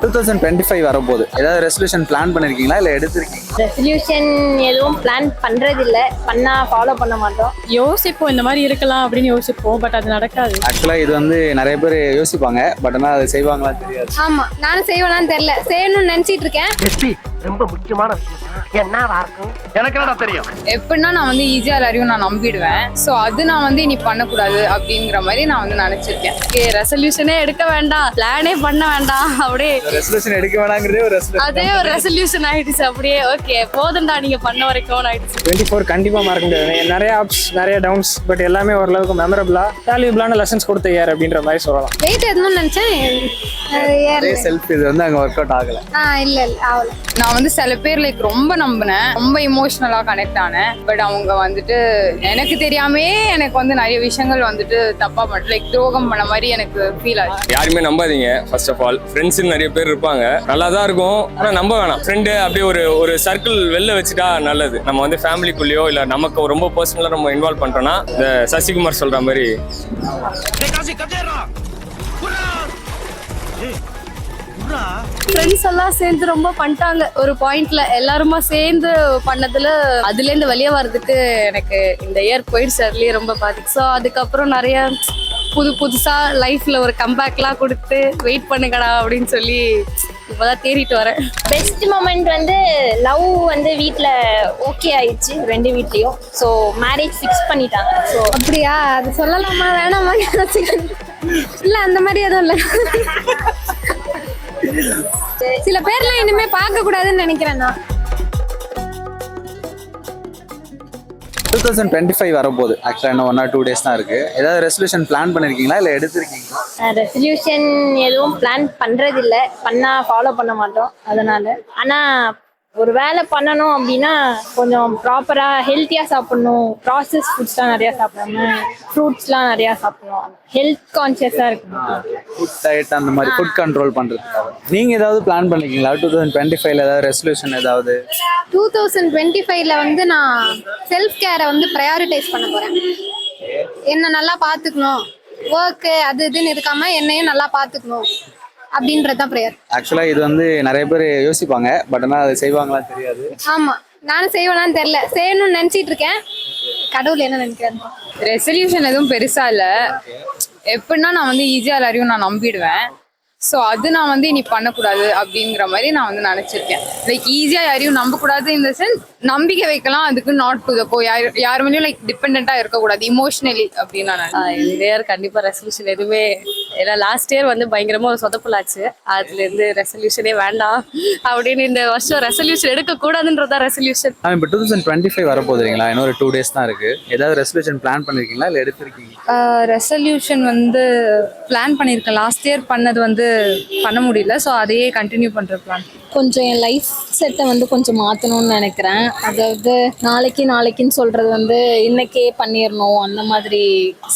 2025 வரப்போகுது. ஏதாவது resolution plan பண்ணிருக்கீங்களா இல்ல எடுத்திருக்கீங்க? ரெசல்யூஷன் எதுவும் பிளான் பண்றது இல்ல, பண்ணா ஃபாலோ பண்ண மாட்டோம். யோசிப்போம் இந்த மாதிரி இருக்கலாம் அப்படின்னு யோசிப்போம், பட் அது நடக்காது. ஆக்சுவலா இது நிறைய பேர் யோசிப்பாங்க, பட் ஆனால் அது செய்வாங்களான்னு தெரியாது. ஆமா, நானும் செய்வேனான்னு தெரியல, செய்யணும்னு நினைச்சிட்டு இருக்கேன். ரொம்ப முக்கியமான விஷயம். என்னவா இருக்கும் எனக்கு என்ன தெரியும். எப்படின்னா நான் ஈஸியா எல்லாரையும் நான் நம்பிடுவேன். ஸோ அது நான் இனி பண்ணக்கூடாது அப்படிங்கிற மாதிரி நான் நினைச்சிருக்கேன். ரெசல்யூஷனே எடுக்க வேண்டாம், பிளானே பண்ண வேண்டாம், அப்படியே ரெசல்யூஷன் எடுக்க வேணாங்கிறதே ஒரு அதே ஒரு ரெசல்யூஷன் ஆயிடுச்சு. அப்படியே ஓகே போதும்டா நீங்க பண்ண வரைக்கும் ஆயிடுச்சு. 24 கண்டிப்பா மறக்க முடியாது. நிறைய அப்ஸ் நிறைய டவுன்ஸ், பட் எல்லாமே ஓரளவுக்கு மெமரபிளா வேல்யூபிளான லெசன்ஸ் கொடுத்த இயர் அப்படின்ற மாதிரி சொல்லலாம். வெயிட் எதுவும் நினைச்சேன், செல்ஃப் இது அங்க ஒர்க் அவுட் ஆகல. இல்ல ஆகல. நான் சில பேர் ரொம்ப நம்பினேன், ரொம்ப இமோஷனலா கனெக்ட் ஆனேன். பட் அவங்க எனக்கு தெரியாமே எனக்கு நிறைய விஷயங்கள் தப்பா பண்ண துரோகம் பண்ண மாதிரி எனக்கு ஃபீல் ஆச்சு. யாருமே நம்பாதீங்க. ஃபர்ஸ்ட் ஆஃப் ஆல் ஃப்ரெண்ட்ஸ் நிறைய பேர் இருப்பாங்க, நல்லா தான் இருக்கும், ஆனா நம்ப வேணாம். ஃப்ரெண்டு அப்படியே ஒரு சர்க்கிள் வெளில வச்சுட்டா நல்லது. நம்ம ஃபேமிலிக்குள்ளேயோ இல்ல நமக்கு ரொம்ப பர்சனலா நம்ம இன்வால்வ் பண்றோம்னா இந்த சசிகுமார் சொல்ற மாதிரி ஃப்ரெண்ட்ஸ் எல்லாம் சேர்ந்து ரொம்ப பண்ணிட்டாங்க. ஒரு பாயிண்ட்ல எல்லாருமா சேர்ந்து பண்ணதுல அதுல இருந்து வெளியே வர்றதுக்கு எனக்கு இந்த இயர் போயிடுச்சு. அதுலயே ரொம்ப பாதிக்கு. ஸோ அதுக்கப்புறம் நிறைய புதுசா லைஃப்ல ஒரு கம்பேக்லாம் கொடுத்து வெயிட் பண்ணுங்கடா அப்படின்னு சொல்லி இப்பதான் தேடிட்டு வரேன். பெஸ்ட் மொமெண்ட் லவ் வீட்ல ஓகே ஆயிடுச்சு, ரெண்டு வீட்லயும். ஸோ மேரேஜ் ஃபிக்ஸ் பண்ணிட்டாங்க. ஸோ அப்படியா, அது சொல்லலாமா வேணாமா? இல்ல அந்த மாதிரி எதுவும் இல்லை. சில பேர்லாம் இனிமே பார்க்க கூடாதுன்னு நினைக்கிறேன் நான். 2025 வரப்போகுது. ஆக்சுவலா இன்னும் 1 or 2 days தான் இருக்கு. ஏதாவது ரெசல்யூஷன் பிளான் பண்ணிருக்கீங்களா இல்ல எடுத்திருக்கீங்களா? ரெசல்யூஷன் எதுவும் பிளான் பண்றது இல்ல, பண்ணா ஃபாலோ பண்ண மாட்டோம். அதனால ஆனா ஒரு வேலை பண்ணணும் அப்படின்னா கொஞ்சம் ப்ராப்பரா ஹெல்த்தியா சாப்பிடணும். ப்ராசஸ் ஃபுட்ஸ்லாம் நிறைய சாப்பிடாம ஃப்ரூட்ஸ்லாம் நிறைய சாப்பிடணும். ஹெல்த் கான்சியஸா இருக்கணும். ஃபுட் டயட் அந்த மாதிரி ஃபுட் கண்ட்ரோல் பண்றதுக்காக நீங்க ஏதாவது பிளான் பண்ணிருக்கீங்களா? 2025ல ஏதாவது ரெசல்யூஷன் ஏதாவது? 2025ல நான் செல்ஃப் கேரை ப்ரையாரிட்டைஸ் பண்ண போறேன். என்ன நல்லா பாத்துக்கணும், ஒர்க்கு அது இதுன்னு இருக்காம என்னையும் நல்லா பாத்துக்கணும் அப்படின்றதான் ப்ரேயர். ஆக்சுவலா இது நிறைய பேர் யோசிப்பாங்க, பட் ஆனால் அது செய்வாங்களான்னு தெரியாது. ஆமா, நானும் செய்வேனான்னு தெரியல, செய்யணும்னு நினைச்சிட்டு இருக்கேன். கடவுள் என்ன நினைக்கிறாரு. ரெசல்யூஷன் எதுவும் பெருசா இல்ல. எப்படின்னா நான் ஈஸியா எல்லாரையும் நான் நம்பிடுவேன். ஸோ அது நான் இனி பண்ணக்கூடாது அப்படிங்கிற மாதிரி நான் நினைச்சிருக்கேன். ஈஸியா யாரையும் நம்பக்கூடாது. இந்த சென்ஸ் நம்பிக்கை வைக்கலாம், அதுக்கு நாட் டு த கோ. யார் மேலேயும் டிபெண்டா இருக்கக்கூடாது இமோஷனலி அப்படின்னு நான் இந்த இயர் கண்டிப்பா ரெசல்யூஷன் எதுவுமே. ஏன்னா லாஸ்ட் இயர் பயங்கரமா ஒரு சொதப்பலாச்சு. அதுல இருந்து ரெசல்யூஷனே வேண்டாம் அப்படின்னு இந்த வருஷம் ரெசல்யூஷன் எடுக்க கூடாதுன்றதா ரெசல்யூஷன். இப்போ 2025 வரப்போகுதுங்களா? இன்னொரு 2 days தான் இருக்கு. ஏதாவது ரெசல்யூஷன் பிளான் பண்ணிருக்கீங்களா இல்ல எடுத்திருக்கீங்க? ரெசல்யூஷன் பிளான் பண்ணியிருக்கேன். லாஸ்ட் இயர் பண்ணது பண்ண முடியல. ஸோ அதையே கண்டினியூ பண்ற பிளான். கொஞ்சம் என் லைஃப் செட்டை கொஞ்சம் மாற்றணும்னு நினைக்கிறேன். அதாவது நாளைக்குன்னு சொல்கிறது இன்னைக்கே பண்ணிடணும். அந்த மாதிரி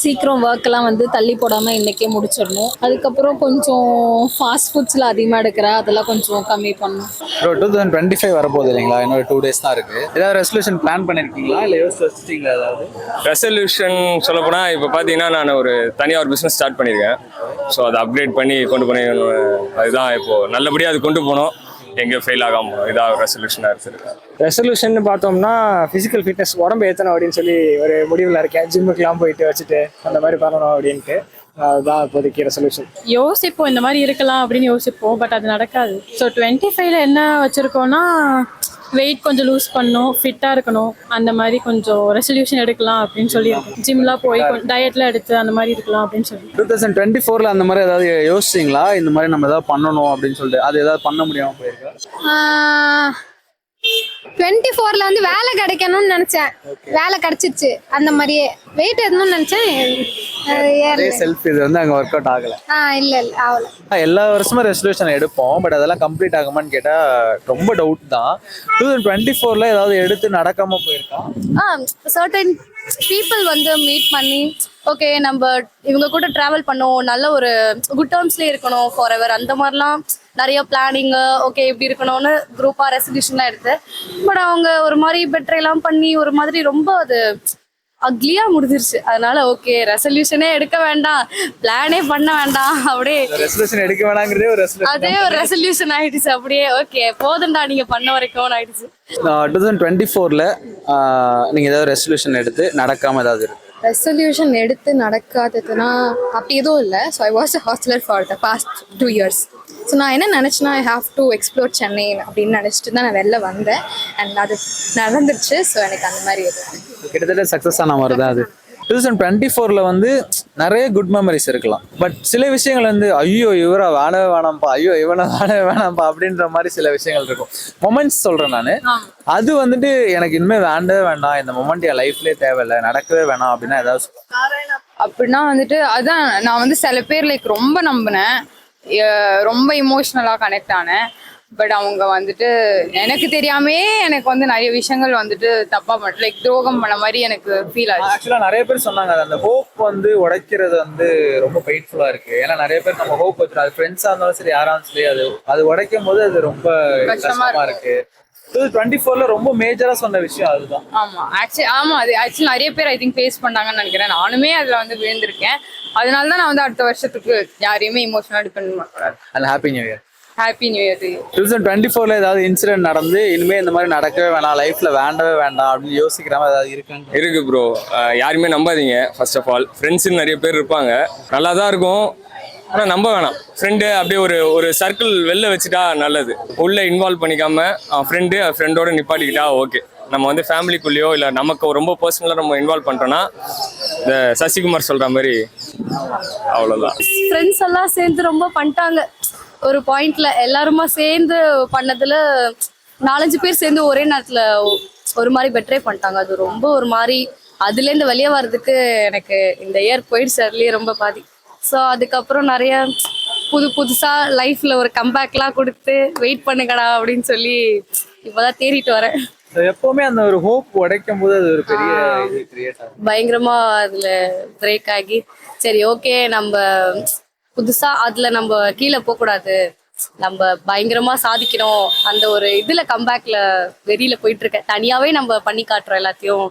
சீக்கிரம் ஒர்க்கெல்லாம் தள்ளி போடாமல் இன்னைக்கே முடிச்சிடணும். அதுக்கப்புறம் கொஞ்சம் ஃபாஸ்ட் ஃபுட்ஸில் அதிகமாக எடுக்கிறேன், அதெல்லாம் கொஞ்சம் கம்மி பண்ணணும். 2025 வரப்போகுது இல்லைங்களா? இன்னொரு 2 days தான் இருக்கு. ஏதாவது ரெசல்யூஷன் பிளான் பண்ணிருக்கீங்களா இல்ல யோசிச்சு வச்சுட்டீங்களா? ஏதாவது ரெசல்யூஷன் சொல்ல போனா இப்போ பார்த்தீங்கன்னா நான் ஒரு தனியாக ஒரு பிஸ்னஸ் ஸ்டார்ட் பண்ணியிருக்கேன். ஸோ அதை அப்கிரேட் பண்ணி கொண்டு போனேன். அதுதான் இப்போ நல்லபடியாக அது கொண்டு போனோம், எங்கேயும் ஃபெயில் ஆகாம. இதாக ரெசல்யூஷனாக இருக்குது. ரெசல்யூஷன் பார்த்தோம்னா ஃபிசிக்கல் ஃபிட்னஸ், உடம்பு ஏற்றணும் அப்படின்னு சொல்லி ஒரு முடிவில் இருக்கேன். ஜிம்முக்கெல்லாம் போயிட்டு வச்சுட்டு அந்த மாதிரி பண்ணணும் அப்படின்ட்டு. அதுதான் இப்போதைக்கு ரெசல்யூஷன். யோசிப்போம் இந்த மாதிரி இருக்கலாம் அப்படின்னு யோசிப்போம், பட் அது நடக்காது. ஸோ 25ல என்ன வச்சிருக்கோம்னா வெயிட் கொஞ்சம் லூஸ் பண்ணணும், ஃபிட்டாக இருக்கணும். அந்த மாதிரி கொஞ்சம் ரெசல்யூஷன் எடுக்கலாம் அப்படின்னு சொல்லி ஜிம்லாம் போய் டயட்லாம் எடுத்து அந்த மாதிரி இருக்கலாம் அப்படின்னு சொல்லி. 2024ல அந்த மாதிரி ஏதாவது யோசிச்சிங்களா? இந்த மாதிரி நம்ம ஏதாவது பண்ணணும் அப்படின்னு சொல்லிட்டு அது ஏதாவது பண்ண முடியாம போயிருக்கா? 24ல வேலை கிடைக்கணும்னு நினைச்சேன், வேலை கிடைச்சிருச்சு. அந்த மாதிரியே வெயிட் எதுவும் நினைச்சேன், செல்ஃப் இது அங்க ஒர்க் அவுட் ஆகல. இல்ல ஆகல. எல்லா வருஷமும் ரெசல்யூஷன் எடுப்போம், பட் அதெல்லாம் கம்ப்ளீட் ஆகுமான்னு கேட்டா ரொம்ப டவுட் தான். 2024ல ஏதாவது எடுத்து நடக்காம போயிருக்கா? சர்டன் பீப்புள் மீட் பண்ணி ஓகே நம்ம இவங்க கூட ட்ராவல் பண்ணோம், நல்ல ஒரு குட் டேர்ம்ஸ்லேயே இருக்கணும் ஃபார் எவர், அந்த மாதிரிலாம் நிறைய பிளானிங்கு ஓகே இப்படி இருக்கணும்னு குரூப்பாக ரெசல்யூஷன்லாம் எடுத்து. பட் அவங்க ஒரு மாதிரி பெட்ரெல்லாம் பண்ணி ஒரு மாதிரி ரொம்ப அது அக்லியா முடிஞ்சிருச்சு. அதனால ஓகே, ரெசல்யூஷனே எடுக்க வேண்டாம், பிளானே பண்ண வேண்டாம், அப்படியே ரெசல்யூஷன் எடுக்க வேணாங்கிறதே ஒரு அதே ஒரு ரெசல்யூஷன் ஆயிடுச்சு. அப்படியே ஓகே போதும்டா நீங்க பண்ண வரைக்கும் ஆயிடுச்சு. 2024ல நீங்க ஏதாவது ரெசல்யூஷன் எடுத்து நடக்காம ஏதாவது இருக்கு? ரெசல்யூஷன் எடுத்து நடக்காததுன்னா அப்படி எதுவும் இல்லை. So I was a hosteller for the past 2 years. So நான் என்ன நினச்சேன்னா I have to explore Chennai அப்படின்னு நினச்சிட்டு தான் நான் வெளில வந்தேன். அண்ட் அது நடந்துருச்சு. ஸோ எனக்கு அந்த மாதிரி கிட்டத்தட்ட சக்ஸஸ் ஆன மாதிரி தான் அது. 2024ல வந்து நிறைய குட் மெமரிஸ் இருக்கலாம். பட் சில விஷயங்கள் வந்து ஐயோ இவரா வேணவே வேணாம்ப்பா, ஐயோ இவனை வேணவே வேணாம்ப்பா அப்படின்ற மாதிரி சில விஷயங்கள் இருக்கும். மொமெண்ட்ஸ் சொல்றேன் நான். அது வந்துட்டு எனக்கு இனிமேல் வேண்டவே வேண்டாம், இந்த மொமெண்ட் என் லைஃப்லேயே தேவையில்லை, நடக்கவே வேணாம் அப்படின்னா ஏதாவது அப்படின்னா வந்துட்டு அதான் நான் வந்து சில பேர் லைக் ரொம்ப நம்பினேன், ரொம்ப இமோஷ்னலாக கனெக்ட் ஆனேன். பட் அவங்க வந்துட்டு எனக்கு தெரியாமே எனக்கு வந்து நிறைய விஷயங்கள் வந்துட்டு தப்பா பண்ண லைக் துரோகம் பண்ண மாதிரி எனக்கு ஃபீல் ஆச்சு. ஆக்சுவலாக நிறைய பேர் சொன்னாங்க அந்த ஹோப் வந்து உடைக்கிறது வந்து ரொம்ப பெயின்ஃபுல்லாக இருக்கு. ஏன்னா நிறைய பேர் நம்ம ஹோப் வச்சுருக்கோம், அது ஃப்ரெண்ட்ஸாக இருந்தாலும் சரி யாராக இருந்தாலும் சரி, அது உடைக்கும் போது அது ரொம்ப கஷ்டமா இருக்கு. 2024ல ரொம்ப மேஜரா சொன்ன விஷயம் அதுதான். ஆமா அது ஆக்சுவலி நிறைய பேர் ஐ திங்க் ஃபேஸ் பண்ணாங்கன்னு நினைக்கிறேன். நானுமே அதுல வந்து விழுந்திருக்கேன். அதனால தான் நான் வந்து அடுத்த வருஷத்துக்கு யாரையுமே இமோஷனலா டிபெண்ட் பண்ணக்கூடாது. And happy new year. Happy new year. 2024ல ஏதாவது இன்சிடென்ட் நடந்து இனிமே இந்த மாதிரி நடக்கவே வேணாம், லைஃப்ல வேண்டவே வேண்டாம் அப்படின்னு யோசிக்கிற மாதிரி ஏதாவது இருக்குன்னு? இருக்கு ப்ரோ. யாருமே நம்பாதீங்க. ஃபர்ஸ்ட் ஆஃப் ஆல் ஃப்ரெண்ட்ஸுன்னு நிறைய பேர் இருப்பாங்க, நல்லா தான் இருக்கும், ஆனால் நம்ப வேணாம். ஃப்ரெண்டு அப்படியே ஒரு சர்க்கிள் வெளில வச்சுட்டா நல்லது. உள்ளே இன்வால்வ் பண்ணிக்காம ஃப்ரெண்டோட நிப்பாட்டிக்கிட்டா ஓகே. நம்ம வந்து ஃபேமிலிக்குள்ளேயோ இல்லை நமக்கு ரொம்ப பர்சனலாக நம்ம இன்வால்வ் பண்ணிட்டோம்னா இந்த சசிகுமார் சொல்கிற மாதிரி அவ்வளோதான். ஃப்ரெண்ட்ஸ் எல்லாம் சேர்ந்து ரொம்ப பண்ணிட்டாங்க. ஒரு பாயிண்ட்ல எல்லாருமா சேர்ந்து பண்ணதுல 4-5 பேர் சேர்ந்து ஒரே நேரத்துல ஒரு மாதிரி பெட்ரே பண்ணிட்டாங்க. அது ரொம்ப ஒரு மாதிரி அதுலேருந்து வெளியே வர்றதுக்கு எனக்கு இந்த இயர் போயிடுச்சு, அதுலேயே ரொம்ப பாதி. ஸோ அதுக்கப்புறம் நிறைய புதுசா லைஃப்ல ஒரு கம்பேக்லாம் கொடுத்து வெயிட் பண்ணுங்கடா அப்படின்னு சொல்லி இப்போதான் தேடிட்டு வரேன். எப்பவுமே அந்த ஒரு ஹோப் உடைக்கும் போது அது ஒரு பெரிய இது கிரியேட் ஆகும். பயங்கரமா அதுல பிரேக் ஆகி சரி ஓகே நம்ம புதுசா அதுல நம்ம கீழே போகக்கூடாது, நம்ம பயங்கரமா சாதிக்கணும், அந்த ஒரு இதுல கம்பேக்ல வெறியில போயிட்டு இருக்கேன். தனியாவே நம்ம பண்ணி காட்டுறோம் எல்லாத்தையும்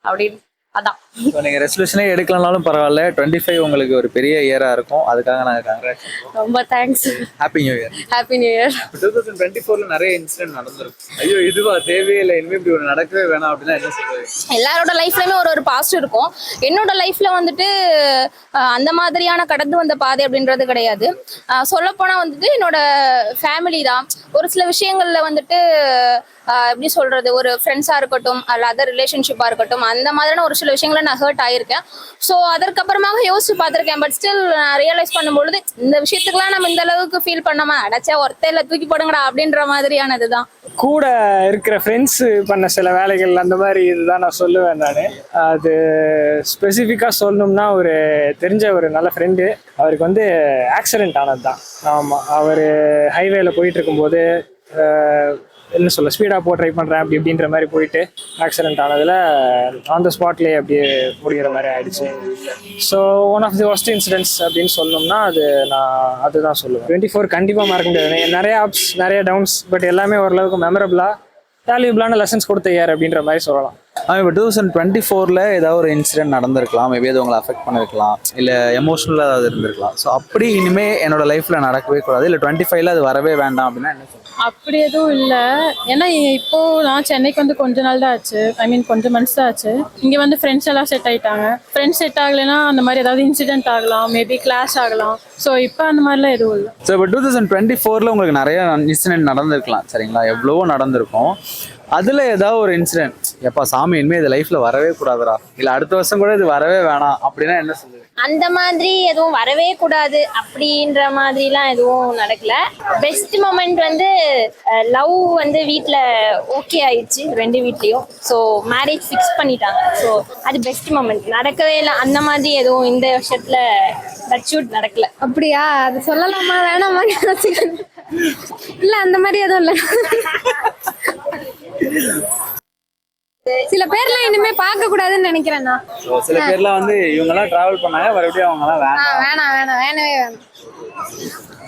அப்படின்னு. அதான் நீங்க ரெசல்யூஷனே எடுக்கலனாலும் பரவாயில்ல, 25 உங்களுக்கு ஒரு பெரிய இயரா இருக்கும். அதுக்காக நாங்க காங்கிராட்ஸ். ரொம்ப thanks. Happy new year. Happy new year. 2024ல நிறைய இன்சிடென்ட் நடந்திருக்கும். ஐயோ இதுவா தேவையே இல்லை, இனிமே இப்படி ஒரு நடக்கவே வேணாம் அப்படின்னா என்ன சொல்றது? எல்லாரோட லைஃப்லயுமே ஒரு பாஸ்ட் இருக்கும். என்னோட லைஃப்ல வந்துட்டு அந்த மாதிரியான கடந்து வந்த பாதை அப்படின்றது கிடையாது. சொல்லப்போனா வந்துட்டு என்னோட ஃபேமிலி தான் ஒரு சில விஷயங்கள்ல வந்துட்டு எப்படி சொல்றது, ஒரு ஃப்ரெண்ட்ஸா இருக்கட்டும் அல்ல அதர் ரிலேஷன்ஷிப்பா இருக்கட்டும், அந்த மாதிரியான ஒரு சில விஷயங்கள நான் ஹர்ட் ஆயிருக்கேன். ஸோ அதற்கப்புறமாக யோசிச்சு பார்த்துருக்கேன். பட் ஸ்டில் நான் ரியலைஸ் பண்ணும்பொழுது இந்த விஷயத்துக்குலாம் நம்ம இந்த அளவுக்கு ஃபீல் பண்ணாம அடைச்சா ஒருத்தையில தூக்கி போடுங்கடா அப்படின்ற மாதிரியானதுதான். கூட இருக்கிற ஃப்ரெண்ட்ஸ் பண்ண சில வேலைகள் அந்த மாதிரி இதுதான் நான் சொல்லுவேன். நான் அது ஸ்பெசிஃபிக்காக சொல்லணும்னா ஒரு தெரிஞ்ச ஒரு நல்ல ஃப்ரெண்டு, அவருக்கு வந்து ஆக்சிடென்ட் ஆனது தான். ஆமாம், அவர் ஹைவேல போயிட்டு இருக்கும்போது என்ன சொல்ல ஸ்பீடாக ட்ரை பண்ணுறேன் அப்படின்ற மாதிரி போயிட்டு ஆக்சிடென்ட் ஆனதில் ஆன் த ஸ்பாட்லேயே அப்படியே முடிகிற மாதிரி ஆயிடுச்சு. So one of the worst incidents அப்படின்னு சொல்லணும்னா நான் அதுதான் சொல்லுவேன். 24 கண்டிப்பாக மறக்க முடியாது. நிறைய அப்ஸ் நிறைய டவுன்ஸ், பட் எல்லாமே ஓரளவுக்கு மெமரபிளாக வேல்யூபிளான லெசன்ஸ் கொடுத்த இயர் அப்படின்ற மாதிரி சொல்லலாம். இப்போ 2024ல ஏதாவது ஒரு இன்சிடென்ட் நடந்திருக்கலாம், மேபி அது உங்களை அஃபெக்ட் பண்ணிருக்கலாம், இல்லை எமோஷனலாக ஏதாவது இருந்திருக்கலாம். ஸோ அப்படி இனிமே என்னோட லைஃப்ல நடக்கவே கூடாது, இல்லை 25ல அது வரவே வேண்டாம் அப்படின்னா என்ன சொல்லுங்க? அப்படி எதுவும் இல்லை. ஏன்னா இப்போ நான் சென்னைக்கு வந்து கொஞ்ச நாள் தான் ஆச்சு, ஐ மீன் கொஞ்சம் மந்த்ஸ் தான் ஆச்சு. இங்கே வந்து ஃப்ரெண்ட்ஸ் எல்லாம் செட் ஆகிட்டாங்க. ஃப்ரெண்ட்ஸ் செட் ஆகலைன்னா அந்த மாதிரி ஏதாவது இன்சிடென்ட் ஆகலாம், மேபி கிளாஷ் ஆகலாம். ஸோ இப்போ அந்த மாதிரிலாம் எதுவும் இல்லை. ஸோ இப்போ 2024ல உங்களுக்கு நிறைய இன்சிடென்ட் நடந்திருக்கலாம் சரிங்களா, எவ்வளவோ நடந்திருக்கும். அதுல ஏதாவது ஒரு இன்சிடென்ட் எப்பா சாமி இனிமே இது லைஃப்ல வரவே கூடாதுடா, இல்ல அடுத்த வருஷம் கூட இது வரவே வேணாம் அப்படின்னா என்ன சொல்லுது? அந்த மாதிரி எதுவும் வரவே கூடாது அப்படின்ற மாதிரிலாம் எதுவும் நடக்கல. பெஸ்ட் மொமெண்ட் வந்து லவ் வந்து வீட்டில் ஓகே ஆயிடுச்சு 2 வீட்லேயும். ஸோ மேரேஜ் ஃபிக்ஸ் பண்ணிட்டாங்க. ஸோ அது பெஸ்ட் மொமெண்ட். நடக்கவே இல்லை அந்த மாதிரி எதுவும் இந்த வருஷத்துல டச்சூட் நடக்கல. அப்படியா? அது சொல்லலாமா வேணாமா? இல்லை அந்த மாதிரி எதுவும் இல்லை. சில பேர்லாம் இனிமே பார்க்க கூடாதுன்னு நினைக்கிறேன் நான். சில பேர்லாம் வந்து இவங்க எல்லாம் டிராவல் பண்ணாங்க, மறுபடியும் அவங்க எல்லாம் வேணாம் வேணவே வேணாம்.